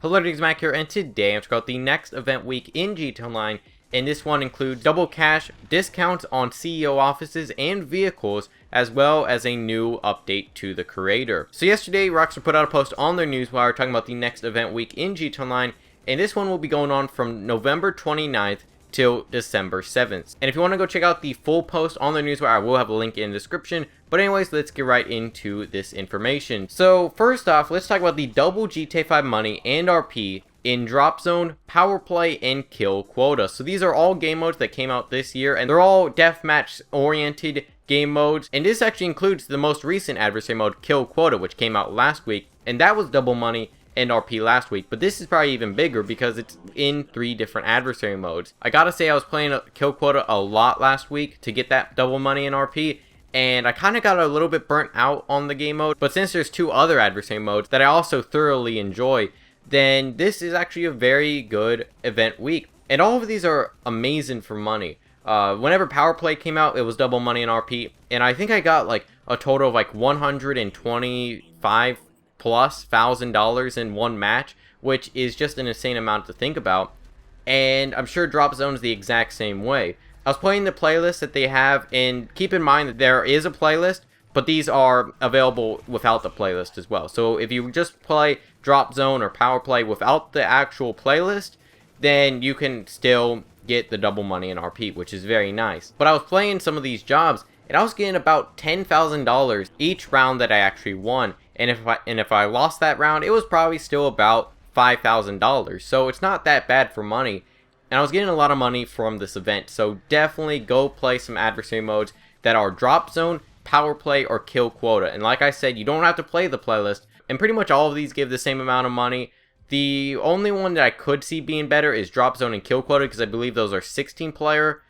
Hello, it's Mac here, and today I'm talking about the next event week in GTA Online, and this one includes double cash, discounts on CEO offices and vehicles, as well as a new update to the creator. So yesterday, Rockstar put out a post on their newswire talking about the next event week in GTA Online, and this one will be going on from November 29th till December 7th. And if you want to go check out the full post on their newswire, I will have a link in the description. But anyways, let's get right into this information. So first off, let's talk about the double GTA 5 money and RP in Drop Zone, Power Play, and Kill Quota. So these are all game modes that came out this year, and they're all deathmatch oriented game modes. And this actually includes the most recent adversary mode, Kill Quota, which came out last week, and that was double money and RP last week, but this is probably even bigger because it's in 3 different adversary modes. I gotta say, I was playing Kill Quota a lot last week to get that double money and RP, and I kind of got a little bit burnt out on the game mode, but since there's 2 other adversary modes that I also thoroughly enjoy, then this is actually a very good event week. And all of these are amazing for money. Whenever Power Play came out, it was double money and RP, and I think I got like a total of like $125 plus $1,000 in one match, which is just an insane amount to think about. And I'm sure Drop Zone is the exact same way. I was playing the playlist that they have, and keep in mind that there is a playlist, but these are available without the playlist as well. So if you just play Drop Zone or Power Play without the actual playlist, then you can still get the double money and RP, which is very nice. But I was playing some of these jobs, and I was getting about $10,000 each round that I actually won. And if I lost that round, it was probably still about $5,000. So it's not that bad for money. And I was getting a lot of money from this event. So definitely go play some adversary modes that are Drop Zone, Power Play, or Kill Quota. And like I said, you don't have to play the playlist. And pretty much all of these give the same amount of money. The only one that I could see being better is Drop Zone and Kill Quota, because I believe those are 16-player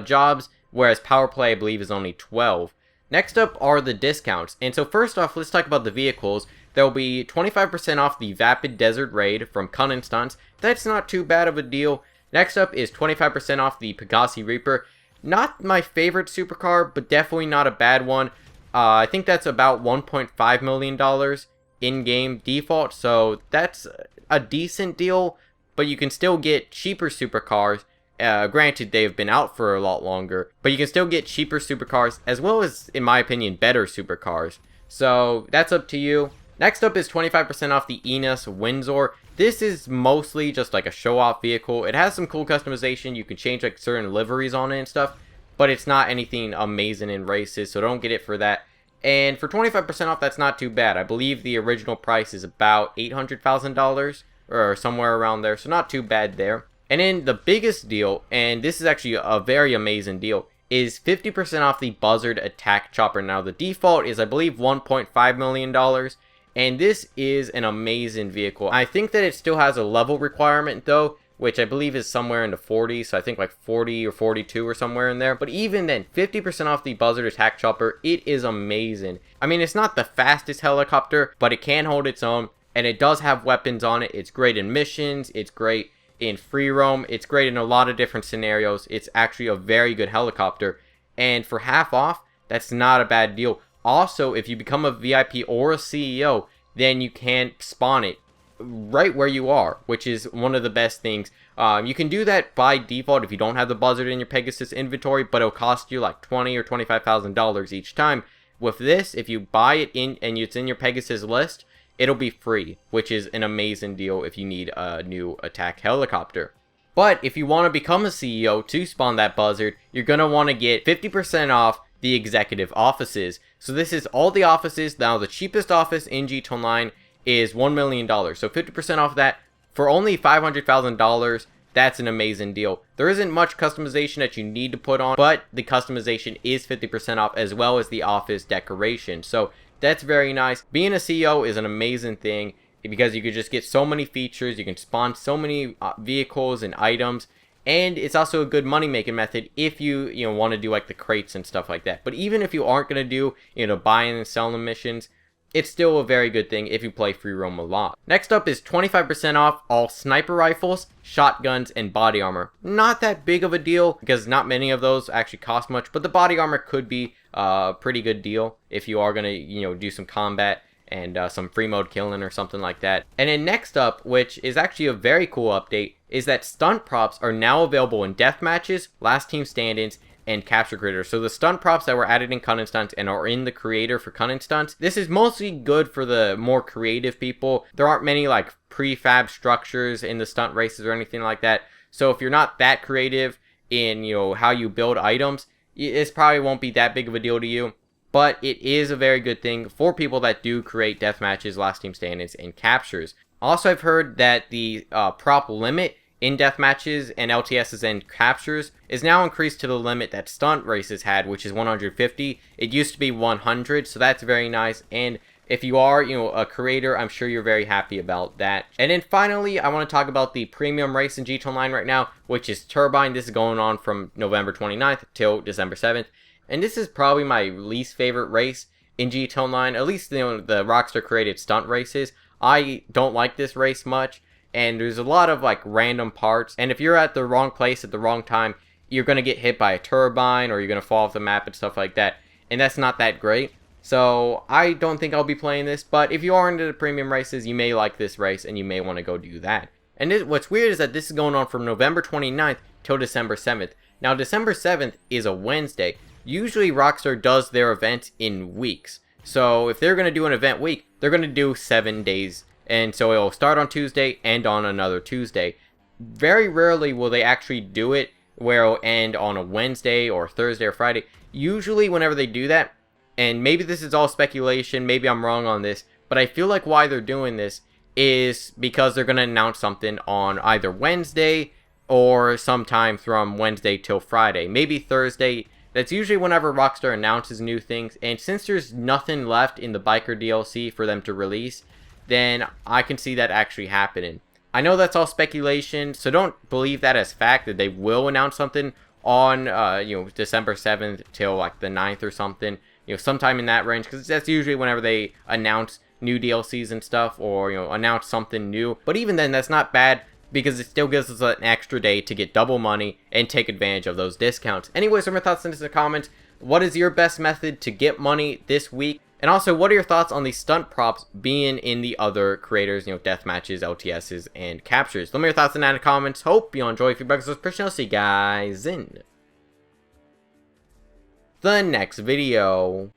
jobs, whereas Power Play I believe is only 12. Next up are the discounts, and so first off, let's talk about the vehicles. There will be 25% off the Vapid Desert Raid from Cunning Stunts. That's not too bad of a deal. Next up is 25% off the Pegassi Reaper. Not my favorite supercar, but definitely not a bad one. I think that's about $1.5 million in-game default, so that's a decent deal, but you can still get cheaper supercars. Granted, they've been out for a lot longer, but you can still get cheaper supercars, as well as, in my opinion, better supercars. So, that's up to you. Next up is 25% off the Enos Windsor. This is mostly just like a show-off vehicle. It has some cool customization. You can change like certain liveries on it and stuff, but it's not anything amazing in races, so don't get it for that. And for 25% off, that's not too bad. I believe the original price is about $800,000, or somewhere around there, so not too bad there. And then the biggest deal, and this is actually a very amazing deal, is 50% off the Buzzard Attack Chopper. Now the default is I believe $1.5 million, and this is an amazing vehicle. I think that it still has a level requirement though, which I believe is somewhere in the 40s, so I think like 40 or 42 or somewhere in there. But even then, 50% off the Buzzard Attack Chopper, it is amazing. I mean, it's not the fastest helicopter, but it can hold its own, and it does have weapons on it. It's great in missions, it's great in free roam, it's great in a lot of different scenarios. It's actually a very good helicopter, and for half off, that's not a bad deal. Also, if you become a VIP or a CEO, then you can spawn it right where you are, which is one of the best things. You can do that by default if you don't have the Buzzard in your Pegasus inventory, but it'll cost you like $20,000 or $25,000 each time. With this, if you buy it in and it's in your Pegasus list, it'll be free, which is an amazing deal if you need a new attack helicopter. But if you want to become a CEO to spawn that Buzzard, you're going to want to get 50% off the executive offices. So this is all the offices. Now the cheapest office in GTA Online is $1 million. So 50% off that for only $500,000. That's an amazing deal. There isn't much customization that you need to put on, but the customization is 50% off, as well as the office decoration. So that's very nice. Being a CEO is an amazing thing because you can just get so many features. You can spawn so many vehicles and items, and it's also a good money making method if you want to do like the crates and stuff like that. But even if you aren't going to do buying and selling missions, it's still a very good thing if you play free roam a lot. Next up is 25% off all sniper rifles, shotguns, and body armor. Not that big of a deal because not many of those actually cost much, but the body armor could be a pretty good deal if you are going to do some combat and some free mode killing or something like that. And then next up, which is actually a very cool update, is that stunt props are now available in death matches, last team stand-ins, and capture creators. So the stunt props that were added in Cunning Stunts and are in the creator for Cunning Stunts, this is mostly good for the more creative people. There aren't many like prefab structures in the stunt races or anything like that. So if you're not that creative in, you know, how you build items, this probably won't be that big of a deal to you. But it is a very good thing for people that do create death matches, last team stand-ins, and captures. Also, I've heard that the prop limit in death matches and LTSs and captures is now increased to the limit that stunt races had, which is 150. It used to be 100, so that's very nice. And if you are, you know, a creator, I'm sure you're very happy about that. And then finally, I want to talk about the premium race in GT Online right now, which is Turbine. This is going on from November 29th till December 7th. And this is probably my least favorite race in GT Online, at least, you know, the Rockstar created stunt races. I don't like this race much, and there's a lot of like random parts, and if you're at the wrong place at the wrong time, you're going to get hit by a turbine, or you're going to fall off the map and stuff like that, and that's not that great. So I don't think I'll be playing this, but if you are into the premium races, you may like this race, and you may want to go do that. And what's weird is that this is going on from November 29th till December 7th. Now, December 7th is a Wednesday. Usually Rockstar does their events in weeks. So if they're going to do an event week, they're going to do 7 days. And so it'll start on Tuesday and on another Tuesday. Very rarely will they actually do it where it'll end on a Wednesday or Thursday or Friday. Usually whenever they do that, and maybe this is all speculation, maybe I'm wrong on this, but I feel like why they're doing this is because they're going to announce something on either Wednesday or sometime from Wednesday till Friday. Maybe Thursday. That's usually whenever Rockstar announces new things, and since there's nothing left in the Biker DLC for them to release, then I can see that actually happening. I know that's all speculation, so don't believe that as fact that they will announce something on December 7th till like the 9th or something, you know, sometime in that range, because that's usually whenever they announce new DLCs and stuff, or, you know, announce something new. But even then, that's not bad, because it still gives us an extra day to get double money and take advantage of those discounts. Anyways, what are my thoughts in the comments? What is your best method to get money this week? And also, what are your thoughts on the stunt props being in the other creators, you know, death matches, LTSs, and captures? Let me know your thoughts in the comments. Hope you enjoy. If you like this person, I'll see you guys in the next video.